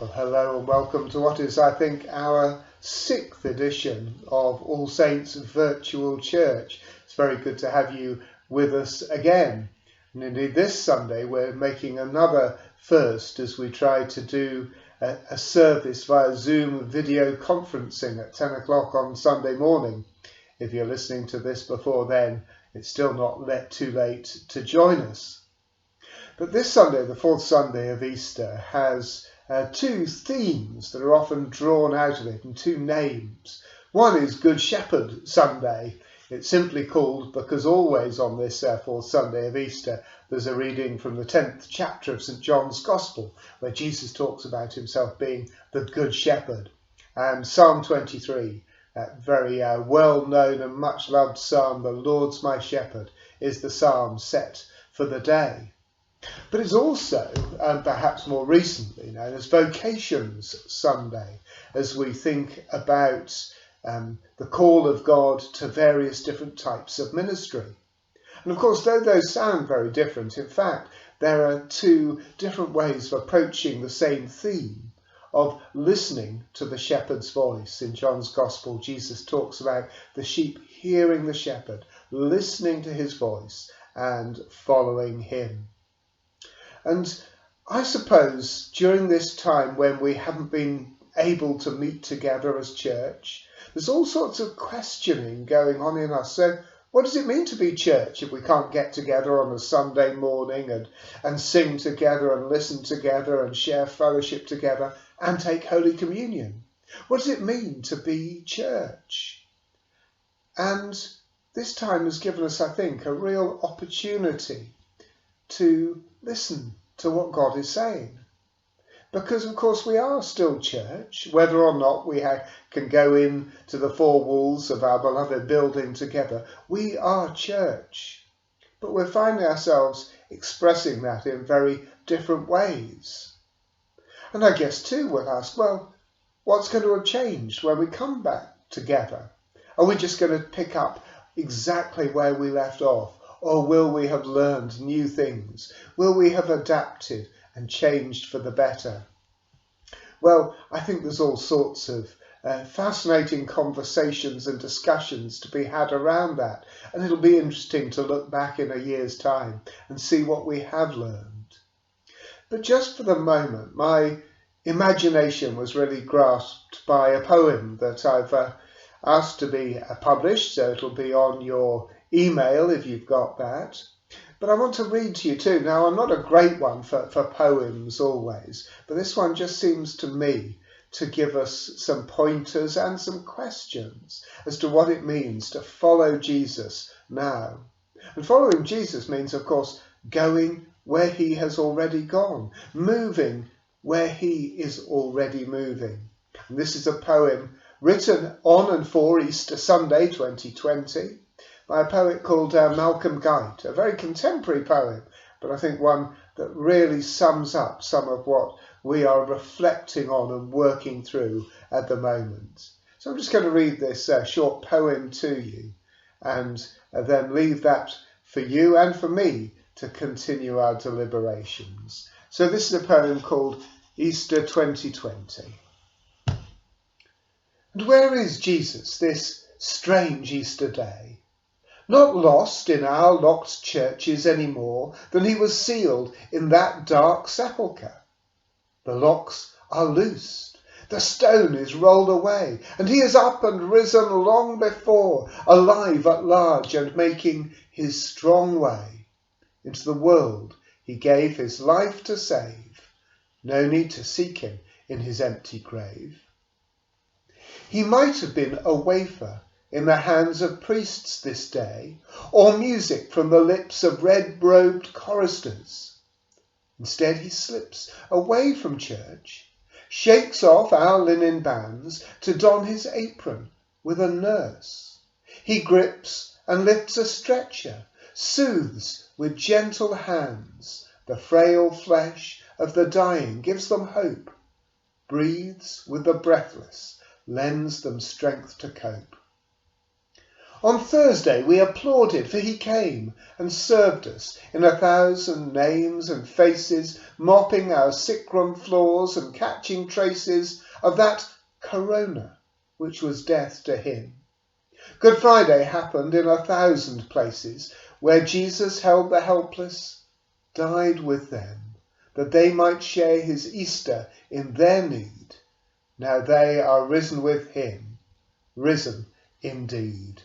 Well, hello and welcome to what is, I think, our 6th edition of All Saints Virtual Church. It's very good to have you with us again. And indeed, this Sunday we're making another first as we try to do a service via Zoom video conferencing at 10 o'clock on Sunday morning. If you're listening to this before then, it's still not too late to join us. But this Sunday, the 4th Sunday of Easter, has two themes that are often drawn out of it and two names. One is Good Shepherd Sunday. It's simply called because always on this 4th Sunday of Easter there's a reading from the 10th chapter of St. John's Gospel where Jesus talks about himself being the Good Shepherd. And Psalm 23, that very well-known and much-loved psalm, "The Lord's my shepherd," is the psalm set for the day. But it's also, perhaps more recently, known as Vocations Sunday, as we think about the call of God to various different types of ministry. And of course, though those sound very different, in fact, there are two different ways of approaching the same theme of listening to the shepherd's voice. In John's Gospel, Jesus talks about the sheep hearing the shepherd, listening to his voice and following him. And I suppose during this time when we haven't been able to meet together as church, there's all sorts of questioning going on in us. So what does it mean to be church if we can't get together on a Sunday morning and sing together and listen together and share fellowship together and take Holy Communion? What does it mean to be church? And this time has given us, I think, a real opportunity to listen to what God is saying. Because, of course, we are still church, whether or not we can go in to the four walls of our beloved building together. We are church. But we're finding ourselves expressing that in very different ways. And I guess, too, we'll ask, well, what's going to have changed when we come back together? Are we just going to pick up exactly where we left off? Or will we have learned new things? Will we have adapted and changed for the better? Well, I think there's all sorts of fascinating conversations and discussions to be had around that. And it'll be interesting to look back in a year's time and see what we have learned. But just for the moment, my imagination was really grasped by a poem that I've asked to be published, so it'll be on your email if you've got that. But I want to read to you too. Now, I'm not a great one for poems always, but this one just seems to me to give us some pointers and some questions as to what it means to follow Jesus now. And following Jesus means, of course, going where he has already gone, moving where he is already moving. And this is a poem written on and for Easter Sunday 2020. By a poet called Malcolm Guite, a very contemporary poem, but I think one that really sums up some of what we are reflecting on and working through at the moment. So I'm just going to read this short poem to you and then leave that for you and for me to continue our deliberations. So this is a poem called Easter 2020. And where is Jesus this strange Easter day? Not lost in our locked churches any more than he was sealed in that dark sepulchre. The locks are loosed, the stone is rolled away, and he is up and risen long before, alive at large and making his strong way. Into the world he gave his life to save, no need to seek him in his empty grave. He might have been a wafer in the hands of priests this day, or music from the lips of red-robed choristers. Instead he slips away from church, shakes off our linen bands to don his apron with a nurse. He grips and lifts a stretcher, soothes with gentle hands the frail flesh of the dying, gives them hope, breathes with the breathless, lends them strength to cope. On Thursday we applauded, for he came and served us in 1,000 names and faces, mopping our sick-room floors and catching traces of that corona which was death to him. Good Friday happened in 1,000 places, where Jesus held the helpless, died with them, that they might share his Easter in their need. Now they are risen with him, risen indeed.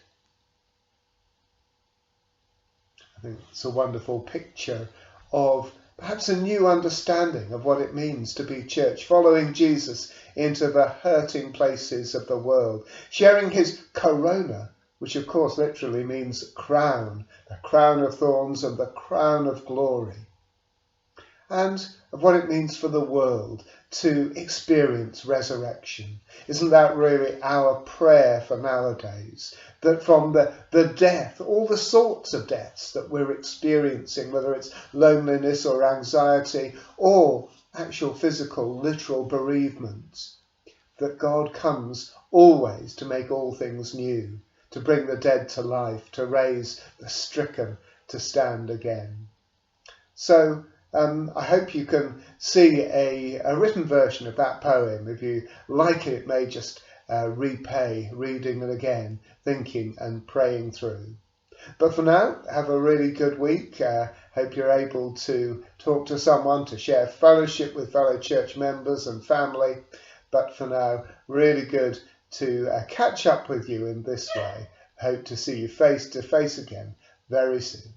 I think it's a wonderful picture of perhaps a new understanding of what it means to be church, following Jesus into the hurting places of the world, sharing his corona, which of course literally means crown, the crown of thorns and the crown of glory, and of what it means for the world to experience resurrection. Isn't that really our prayer for nowadays? That from the death, all the sorts of deaths that we're experiencing, whether it's loneliness or anxiety or actual physical, literal bereavement, that God comes always to make all things new, to bring the dead to life, to raise the stricken to stand again. So I hope you can see a written version of that poem. If you like it, it may just repay reading it again, thinking and praying through. But for now, have a really good week. Hope you're able to talk to someone, to share fellowship with fellow church members and family. But for now, really good to catch up with you in this way. Hope to see you face to face again very soon.